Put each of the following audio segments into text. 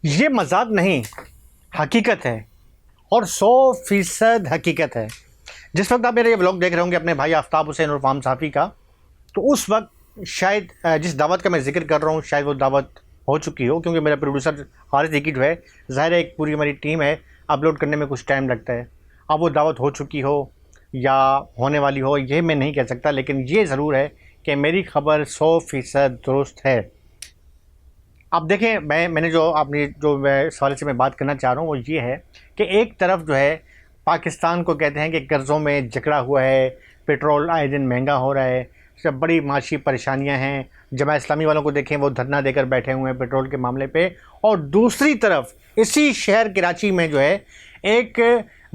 ये मजाक नहीं, हकीकत है और 100% हकीकत है। जिस वक्त आप मेरे ये ब्लॉग देख रहे होंगे अपने भाई आफ्ताब हुसैन और फार्म साफ़ी का, तो उस वक्त शायद जिस दावत का मैं जिक्र कर रहा हूँ शायद वो दावत हो चुकी हो, क्योंकि मेरा प्रोड्यूसर हारिस इकी जो है, ज़ाहिर है एक पूरी हमारी टीम है, अपलोड करने में कुछ टाइम लगता है। अब वो दावत हो चुकी हो या होने वाली हो ये मैं नहीं कह सकता, लेकिन ये ज़रूर है कि मेरी खबर 100% दुरुस्त है। अब देखें, मैंने मैं सवाल से मैं बात करना चाह रहा हूँ वो ये है कि एक तरफ जो है पाकिस्तान को कहते हैं कि कर्ज़ों में जकड़ा हुआ है, पेट्रोल आए दिन महंगा हो रहा है, सब बड़ी माशी परेशानियां हैं। जमात इस्लामी वालों को देखें, वो धरना देकर बैठे हुए हैं पेट्रोल के मामले पे। और दूसरी तरफ इसी शहर कराची में जो है एक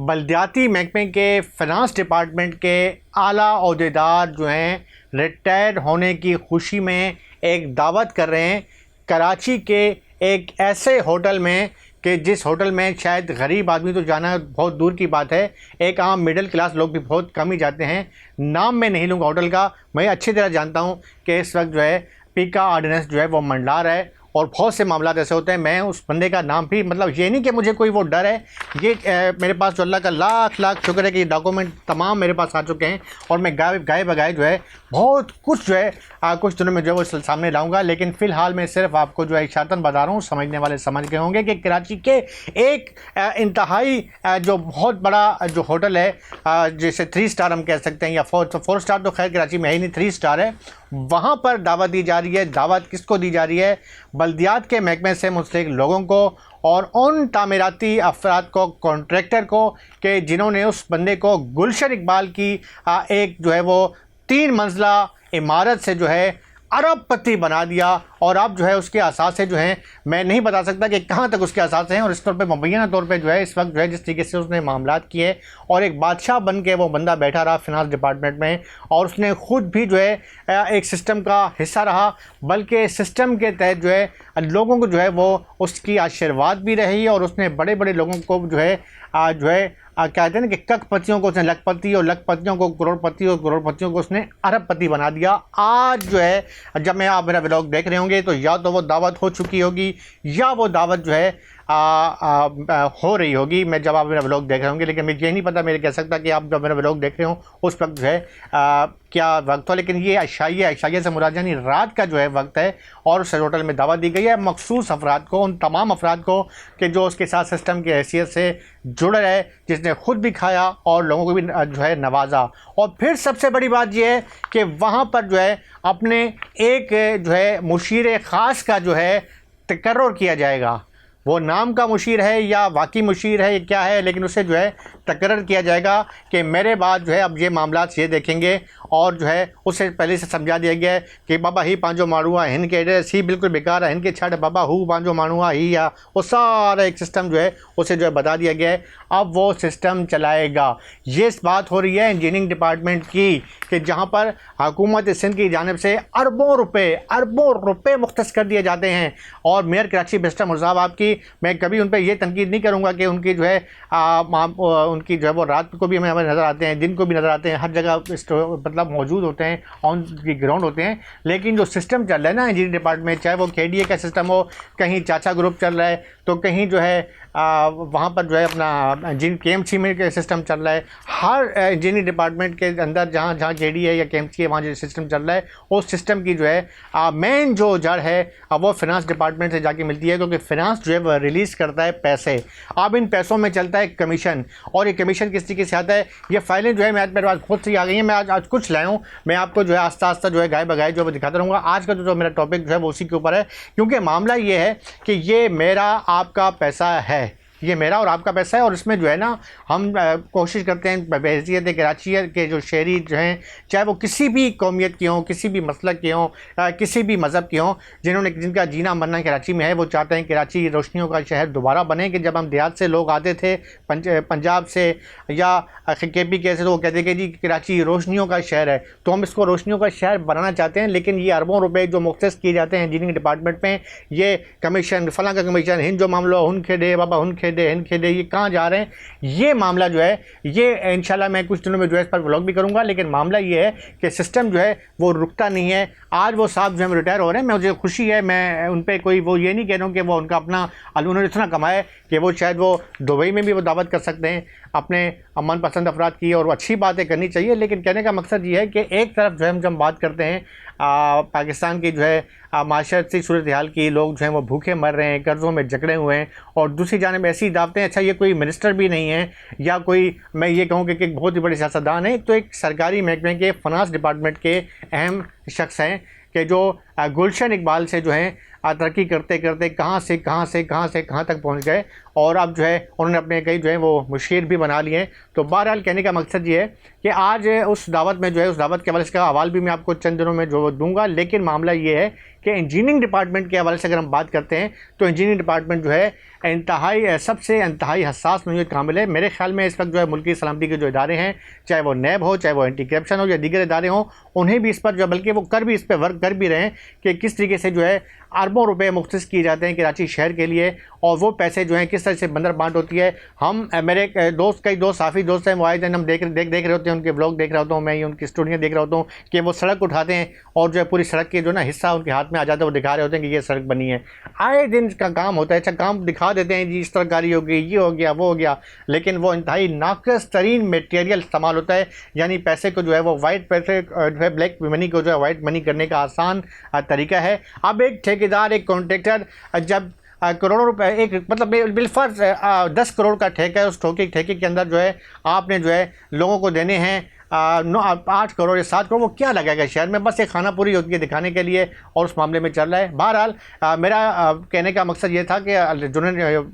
बल्दियाती महकमे के फ़िनांस डिपार्टमेंट के आला ओहदेदार जो हैं रिटायर होने की खुशी में एक दावत कर रहे हैं कराची के एक ऐसे होटल में कि जिस होटल में शायद गरीब आदमी तो जाना बहुत दूर की बात है, एक आम मिडिल क्लास लोग भी बहुत कम ही जाते हैं। नाम मैं नहीं लूँगा होटल का, मैं अच्छी तरह जानता हूँ कि इस वक्त जो है पीका ऑर्डिनेंस जो है वो मंडला रहा है और बहुत से मामला ऐसे होते हैं। मैं उस बंदे का नाम भी, मतलब ये नहीं कि मुझे कोई वो डर है, ये मेरे पास जो अल्लाह का लाख लाख शुक्र है कि ये डॉक्यूमेंट तमाम मेरे पास आ चुके हैं और मैं गाय बगाए जो है बहुत कुछ जो है कुछ दिनों में जो है वो सामने लाऊंगा। लेकिन फ़िलहाल मैं सिर्फ आपको जो है इशारतन बता रहा हूँ, समझने वाले समझ गए होंगे कि कराची के एक इंतहाई जो बहुत बड़ा जो होटल है, जैसे 3 स्टार हम कह सकते हैं या 4 स्टार तो खैर कराची में ही नहीं, 3 स्टार है, वहाँ पर दावत दी जा रही है। दावत किसको दी जा रही है? बल्दियात के महकमे से मुंसलिक लोगों को और उन तामीराती अफराद को, कॉन्ट्रैक्टर को, कि जिन्होंने उस बंदे को गुलशन इकबाल की एक जो है वो 3 मंजिला इमारत से जो है अरबपति बना दिया। और अब जो है उसके असासे जो हैं, मैं नहीं बता सकता कि कहाँ तक उसके असासे हैं, और इस तौर पे मुबैना तौर पे जो है इस वक्त जो है जिस तरीके से उसने मामलात किए और एक बादशाह बन के वो बंदा बैठा रहा फिनांस डिपार्टमेंट में, और उसने ख़ुद भी जो है एक सिस्टम का हिस्सा रहा, बल्कि सिस्टम के तहत जो है लोगों को जो है वो उसकी आशीर्वाद भी रही और उसने बड़े बड़े लोगों को जो है कहते हैं ना कि कखपतियों को उसने लखपति और लखपतियों को करोड़पति और करोड़पतियों को उसने अरबपति बना दिया। आज जो है जब मैं आप मेरा व्लॉग देख रहे होंगे तो या तो वो दावत हो चुकी होगी या वो दावत जो है हो रही होगी, मैं जब आप मेरा व्लॉग देख रहे होंगे। लेकिन मुझे ये नहीं पता, मैं कह सकता कि आप जब मेरा व्लॉग देख रहे हो उस वक्त जो है क्या वक्त हो, लेकिन ये अशाइया से मुराद यानी रात का जो है वक्त है। और उस होटल में दावत दी गई है मखसूस अफराद को, उन तमाम अफराद को कि जो उसके साथ सिस्टम की हैसियत से जुड़ रहे, जिसने ख़ुद भी खाया और लोगों को भी जो है नवाजा। और फिर सबसे बड़ी बात यह है कि वहाँ पर जो है अपने एक जो है मुशीर ख़ास का जो है तकर्रुर किया जाएगा। वो नाम का मुशीर है या वाकई मुशीर है, ये क्या है, लेकिन उसे जो है तकर्रर किया जाएगा कि मेरे बाद जो है अब ये मामलात ये देखेंगे। और जो है उसे पहले से समझा दिया गया है कि बाबा ही पांचो माणुआ हिन के एड्रेस ही बिल्कुल बेकार है, हिन के छड़ बाबा हु पांचो माणुआ ही या वो सारा एक सिस्टम जो है उसे जो है बता दिया गया है। अब वो सिस्टम चलाएगा। ये बात हो रही है इंजीनियरिंग डिपार्टमेंट की कि जहाँ पर हुकूमत सिंध की जानिब से अरबों रुपए मुख्तस कर दिए जाते हैं। और मेयर कराची बेस्टर मुर्ज़ा आपकी, मैं कभी उन पर यह तनकीद नहीं करूँगा कि उनकी जो है उनकी जो है वो रात को भी हमें नज़र आते हैं, दिन को भी नज़र आते हैं, हर जगह मतलब मौजूद होते हैं, ऑन दी ग्राउंड होते हैं। लेकिन जो सिस्टम चल रहा है ना इंजीनियरिंग डिपार्टमेंट, चाहे वो KDA का सिस्टम हो, कहीं चाचा ग्रुप चल रहा है तो कहीं जो है वहाँ पर जो है अपना KMC में के सिस्टम चल रहा है। हर इंजीनियरिंग डिपार्टमेंट के अंदर जहाँ KDA या KMC है वहाँ जो सिस्टम चल रहा है, उस सिस्टम की जो है मेन जो जड़ है वो फिनांस डिपार्टमेंट से जाके मिलती है, क्योंकि फिनांस जो है वह रिलीज़ करता है पैसे। अब इन पैसों में चलता है कमीशन, और ये कमीशन किस तरीके से आता है, ये फाइलें जो है मेरे पास खुद से आ गई हैं। मैं आज कुछ लाया हूँ, मैं आपको जो है आस्ता जो है गाय बगाए जो है दिखाता रहूँगा। आज का जो मेरा टॉपिक जो है वो उसी के ऊपर है, क्योंकि मामला ये है कि ये मेरा आपका पैसा है, ये मेरा और आपका पैसा है। और इसमें जो है ना हम कोशिश करते हैं बहैसियत कराची के जो शहरी जो हैं, चाहे वो किसी भी कौमियत के हों, किसी भी मसलक के हों, किसी भी मज़हब के हों, जिनका जीना मरना कराची में है, वो चाहते हैं कराची रोशनियों का शहर दोबारा बने। कि जब हम देहात से लोग आते थे पंजाब से या KP के से, तो वो कहते कि जी कराची रोशनियों का शहर है, तो हम इसको रोशनियों का शहर बनाना चाहते हैं। लेकिन ये अरबों रुपए जो मुख्तस किए जाते हैं इंजीनियरिंग डिपार्टमेंट में, ये कमीशन फलां का कमीशन, हिंद जो मामला हुन खे दे बाबा हुन खे दे, हिंद खेल दे, ये कहाँ जा रहे हैं, ये मामला जो है ये इंशाल्लाह मैं कुछ दिनों में जो है इस पर व्लॉग भी करूँगा। लेकिन मामला ये है कि सिस्टम जो है वो रुकता नहीं है। आज वो साहब जो है रिटायर हो रहे हैं, मुझे खुशी है, मैं उन पर कोई वो ये नहीं कह रहा हूँ कि वो उनका अपना उन्होंने इतना कमाया है कि वो शायद वो दुबई में भी वो दावत कर सकते हैं अपने मनपसंद अफराद की, और अच्छी बातें करनी चाहिए। लेकिन कहने का मकसद ये है कि एक तरफ जो है हम जब बात करते हैं पाकिस्तान की जो है माशरती सूरत हाल की, लोग जो हैं वो भूखे मर रहे हैं, कर्ज़ों में जकड़े हुए हैं, और दूसरी जानिब ऐसी दावतें, अच्छा ये कोई मिनिस्टर भी नहीं है या कोई, मैं ये कहूँ कि एक बहुत ही बड़े सियासतदान है, तो एक सरकारी महकमे के फाइनेंस डिपार्टमेंट के अहम शख्स हैं कि जो गुलशन इकबाल से जो है तरक्की करते करते कहाँ से कहाँ तक पहुँच गए, और अब जो है उन्होंने अपने कई जो है वो मुशीर भी बना लिए हैं। तो बहरहाल कहने का मकसद ये है कि आज उस दावत में जो है, उस दावत के हवाले से हवाल भी मैं आपको चंद दिनों में जो दूंगा। लेकिन मामला ये है कि इंजीनियरिंग डिपार्टमेंट के हवाले से अगर हम बात करते हैं तो इंजीनियरिंग डिपार्टमेंट जो है सबसे इंतहाई हसास नौयत का हामिल है। मेरे ख्याल में इस वक्त जो है मुल्की सलामती के जो इदारे हैं, चाहे वो नैब हो, चाहे वो एंटी करप्शन हो या दीगर इदारे हों, उन्हें भी इस पर जो, बल्कि वो कर भी इस पर वर्क कर भी रहे हैं कि किस तरीके से जो है अरबों रुपए मुख्तस किए जाते हैं कराची शहर के लिए, और वो पैसे जो हैं किस तरह से बंदर बांट होती है। हम मेरे कई दोस्त साफ़ी दोस्त हैं, वो आए दिन हम देख रहे होते हैं, उनके ब्लॉग देख रहा होता हूँ, मैं उनकी स्टोरियाँ देख रहा होता हूँ कि वो सड़क उठाते हैं और जो है पूरी सड़क के जो ना हिस्सा उनके हाथ में आ जाता है, वो दिखा रहे होते हैं कि ये सड़क बनी है। आए दिन का काम होता है, अच्छा काम दिखा देते हैं जी, इस तरह गाड़ी हो गई, ये हो गया, वो हो गया, लेकिन वो इंतहाई नाकस तरीन मटेरियल इस्तेमाल होता है। यानी पैसे को जो है वो वाइट पैसे जो है ब्लैक मनी को जो है वाइट मनी करने का आसान तरीका है। अब एक ठेकेदार, एक कॉन्ट्रैक्टर जब करोड़ों रुपए, एक मतलब बिलफर्ज 10 करोड़ का ठेका है, उस ठेके के अंदर जो है आपने जो है लोगों को देने हैं 8 करोड़ या 7 करोड़, वो क्या लगेगा शहर में, बस एक खाना पूरी होती है दिखाने के लिए, और उस मामले में चल रहा है। बहरहाल मेरा कहने का मकसद ये था कि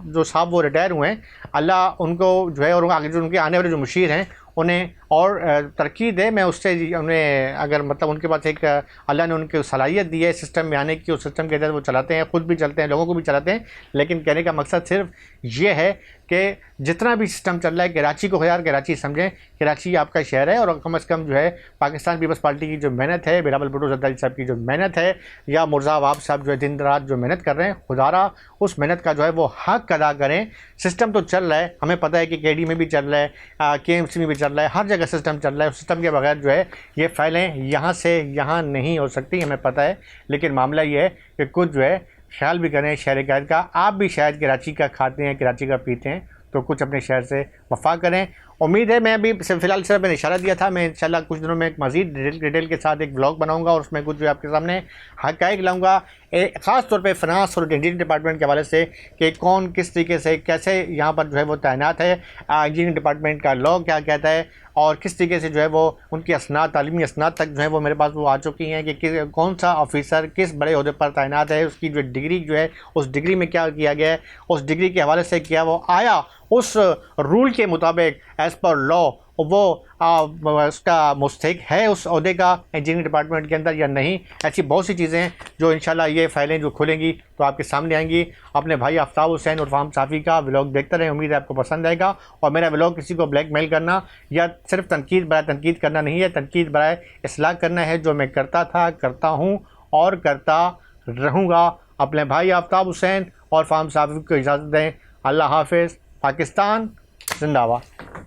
जो साहब वो रिटायर हुए हैं, अल्लाह उनको जो है और आगे जो उनके आने वाले जो मुशीर हैं उन्हें और तरक्की दे। मैं उससे उन्हें अगर मतलब उनके पास एक अल्लाह ने उनकी सलाहियत दी है सिस्टम में आने की, उस सिस्टम के तहत वो चलाते हैं, ख़ुद भी चलते हैं, लोगों को भी चलाते हैं। लेकिन कहने का मकसद सिर्फ ये है कि जितना भी सिस्टम चल रहा है, कराची को यार कराची समझें, कराची आपका शहर है, और कम से कम जो है पाकिस्तान पीपल्स पार्टी की जो मेहनत है, बिलावल भुट्टो जरदारी साहब की जो मेहनत है, या मुर्जा अवाब साहब जो है दिन रात जो मेहनत कर रहे हैं, खुदारा उस मेहनत का जो है वो हक़ अदा करें। सिस्टम तो चल रहा है, हमें पता है कि केडी में भी चल रहा है, KMC में भी चल रहा है, हर जगह सिस्टम चल रहा है। सिस्टम के बगैर जो है ये फाइलें यहाँ से यहाँ नहीं हो सकती, हमें पता है। लेकिन मामला ये है कि कुछ जो है ख्याल भी करें शहर कायद का। आप भी शायद कराची का खाते हैं, कराची का पीते हैं, तो कुछ अपने शहर से वफा करें। उम्मीद है, मैं अभी फ़िलहाल सिर्फ मैंने इशारा दिया था, मैं इंशाल्लाह कुछ दिनों में एक मज़ीद डिटेल के साथ एक ब्लॉग बनाऊंगा, और उसमें कुछ जो आपके सामने हक़ाइक़ लाऊंगा, ख़ास तौर पे फाइनेंस और इंजीनियरिंग डिपार्टमेंट के हवाले से कि कौन किस तरीके से कैसे यहाँ पर जो है वो तैनात है, इंजीनियरिंग डिपार्टमेंट का लॉ क्या कहता है, और किस तरीके से जो है वो उनकी असनाद, तालीमी असनाद तक जो है वो मेरे पास वो आ चुकी हैं कि कौन सा ऑफिसर किस बड़े ओहदे पर तैनात है, उसकी जो डिग्री जो है उस डिग्री में क्या किया गया है, उस डिग्री के हवाले से क्या वो आया उस रूल के मुताबिक एज़ पर लॉ वो उसका मुस्तहिक है उस ओहदे का इंजीनियरिंग डिपार्टमेंट के अंदर या नहीं। ऐसी बहुत सी चीज़ें हैं जो इंशाल्लाह ये फ़ाइलें जो खुलेंगी तो आपके सामने आएंगी। अपने भाई आफ्ताब हुसैन उर्फ आम साफ़ी का व्लॉग देखते रहें, उम्मीद है आपको पसंद आएगा। और मेरा व्लॉग किसी को ब्लैकमेल करना या सिर्फ तनकीद बराए तनकीद करना नहीं है, तनकीद बराए इस्लाह करना है, जो मैं करता था, करता हूँ और करता रहूँगा। अपने भाई आफ्ताब हुसैन और आम साफ़ी को इजाज़त दें। अल्लाह हाफ़िज़। पाकिस्तान जिंदाबाद।